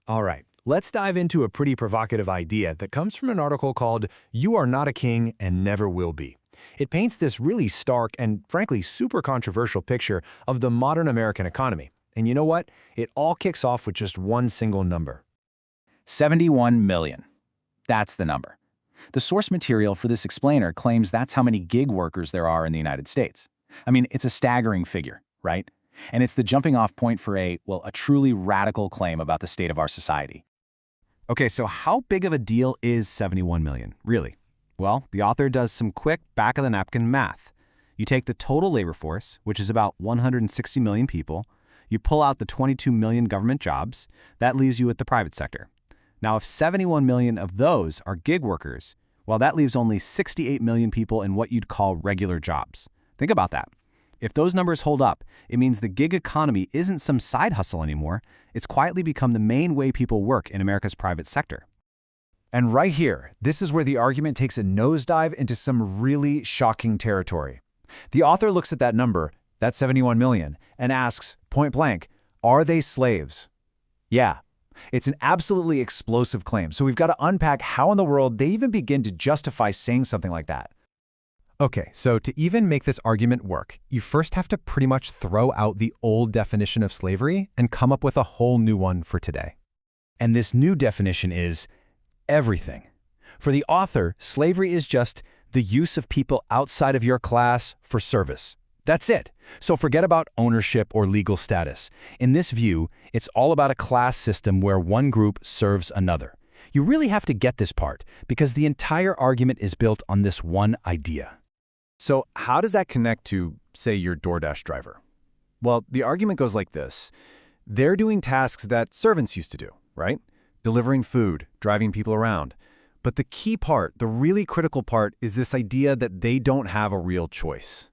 All right, let's dive into a pretty provocative idea that comes from an article called "You Are Not a King and Never Will Be." It paints this really stark and, frankly, super controversial picture of the modern American economy. And you know what? It all kicks off with just one single number. 71 million. That's the number. The source material for this explainer claims that's how many gig workers there are in the United States. I mean, it's a staggering figure, right? And it's the jumping-off point for a truly radical claim about the state of our society. Okay, so how big of a deal is 71 million, really? Well, the author does some quick back-of-the-napkin math. You take the total labor force, which is about 160 million people, you pull out the 22 million government jobs, that leaves you with the private sector. Now, if 71 million of those are gig workers, well, that leaves only 68 million people in what you'd call regular jobs. Think about that. If those numbers hold up, it means the gig economy isn't some side hustle anymore. It's quietly become the main way people work in America's private sector. And right here, this is where the argument takes a nosedive into some really shocking territory. The author looks at that number, that 71 million, and asks, point blank, are they slaves? Yeah. It's an absolutely explosive claim, so we've got to unpack how in the world they even begin to justify saying something like that. Okay, so to even make this argument work, you first have to pretty much throw out the old definition of slavery and come up with a whole new one for today. And this new definition is everything. For the author, slavery is just the use of people outside of your class for service. That's it. So forget about ownership or legal status. In this view, it's all about a class system where one group serves another. You really have to get this part because the entire argument is built on this one idea. So how does that connect to, say, your DoorDash driver? Well, the argument goes like this. They're doing tasks that servants used to do, right? Delivering food, driving people around. But the key part, the really critical part, is this idea that they don't have a real choice.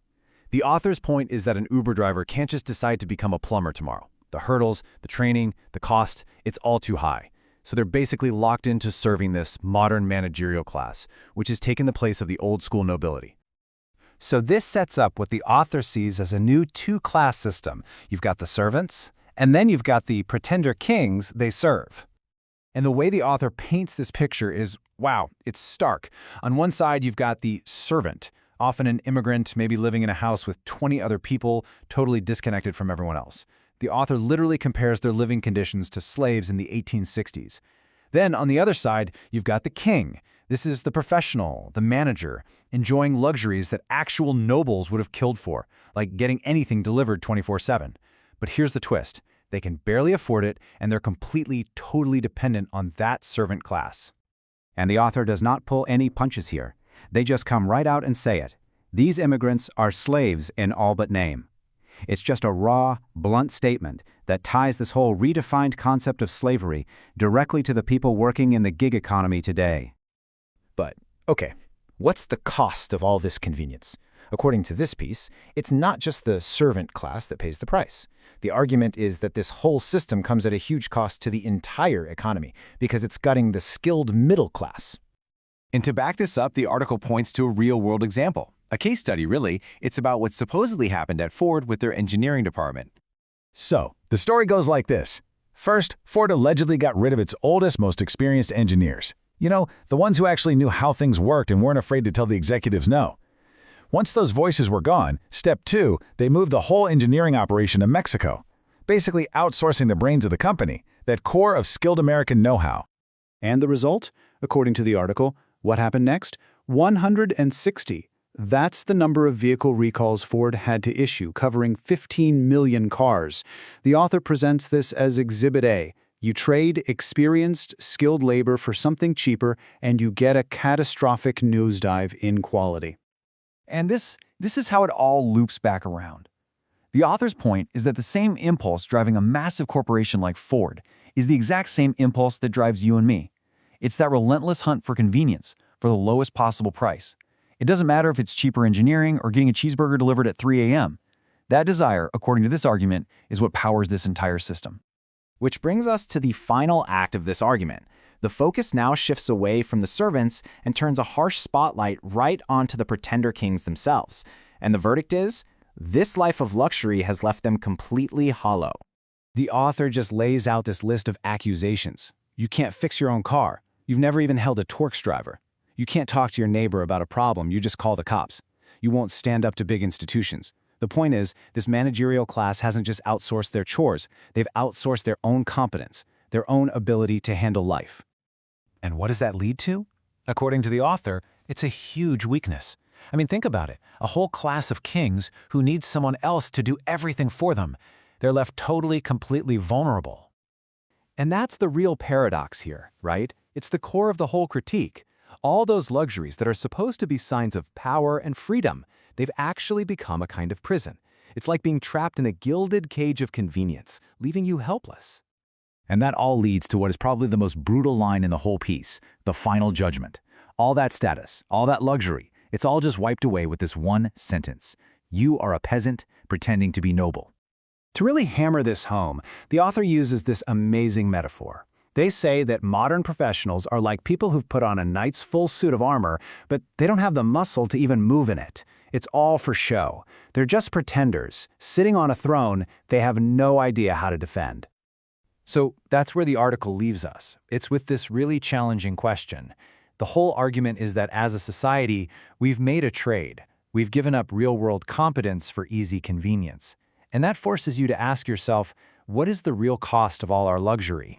The author's point is that an Uber driver can't just decide to become a plumber tomorrow. The hurdles, the training, the cost, it's all too high. So they're basically locked into serving this modern managerial class, which has taken the place of the old school nobility. So this sets up what the author sees as a new two-class system. You've got the servants, and then you've got the pretender kings they serve. And the way the author paints this picture is, wow, it's stark. On one side, you've got the servant, often an immigrant, maybe living in a house with 20 other people, totally disconnected from everyone else. The author literally compares their living conditions to slaves in the 1860s. Then, on the other side, you've got the king. This is the professional, the manager, enjoying luxuries that actual nobles would have killed for, like getting anything delivered 24/7. But here's the twist. They can barely afford it, and they're completely, totally dependent on that servant class. And the author does not pull any punches here. They just come right out and say it. These immigrants are slaves in all but name. It's just a raw, blunt statement that ties this whole redefined concept of slavery directly to the people working in the gig economy today. But, okay, what's the cost of all this convenience? According to this piece, it's not just the servant class that pays the price. The argument is that this whole system comes at a huge cost to the entire economy because it's gutting the skilled middle class. And to back this up, the article points to a real-world example. A case study, really. It's about what supposedly happened at Ford with their engineering department. So, the story goes like this. First, Ford allegedly got rid of its oldest, most experienced engineers. You know, the ones who actually knew how things worked and weren't afraid to tell the executives no. Once those voices were gone, step 2, they moved the whole engineering operation to Mexico, basically outsourcing the brains of the company, that core of skilled American know-how. And the result? According to the article, what happened next? 160. That's the number of vehicle recalls Ford had to issue, covering 15 million cars. The author presents this as Exhibit A. You trade experienced, skilled labor for something cheaper, and you get a catastrophic nosedive in quality. And this is how it all loops back around. The author's point is that the same impulse driving a massive corporation like Ford is the exact same impulse that drives you and me. It's that relentless hunt for convenience, for the lowest possible price. It doesn't matter if it's cheaper engineering or getting a cheeseburger delivered at 3 a.m. That desire, according to this argument, is what powers this entire system. Which brings us to the final act of this argument. The focus now shifts away from the servants and turns a harsh spotlight right onto the pretender kings themselves. And the verdict is, this life of luxury has left them completely hollow. The author just lays out this list of accusations. You can't fix your own car. You've never even held a Torx driver. You can't talk to your neighbor about a problem, you just call the cops. You won't stand up to big institutions. The point is, this managerial class hasn't just outsourced their chores, they've outsourced their own competence, their own ability to handle life. And what does that lead to? According to the author, it's a huge weakness. I mean, think about it. A whole class of kings who needs someone else to do everything for them. They're left totally, completely vulnerable. And that's the real paradox here, right? It's the core of the whole critique. All those luxuries that are supposed to be signs of power and freedom, they've actually become a kind of prison. It's like being trapped in a gilded cage of convenience, leaving you helpless. And that all leads to what is probably the most brutal line in the whole piece, the final judgment. All that status, all that luxury, it's all just wiped away with this one sentence. You are a peasant pretending to be noble. To really hammer this home, the author uses this amazing metaphor. They say that modern professionals are like people who've put on a knight's full suit of armor, but they don't have the muscle to even move in it. It's all for show. They're just pretenders, sitting on a throne they have no idea how to defend. So that's where the article leaves us. It's with this really challenging question. The whole argument is that as a society, we've made a trade. We've given up real-world competence for easy convenience. And that forces you to ask yourself, what is the real cost of all our luxury?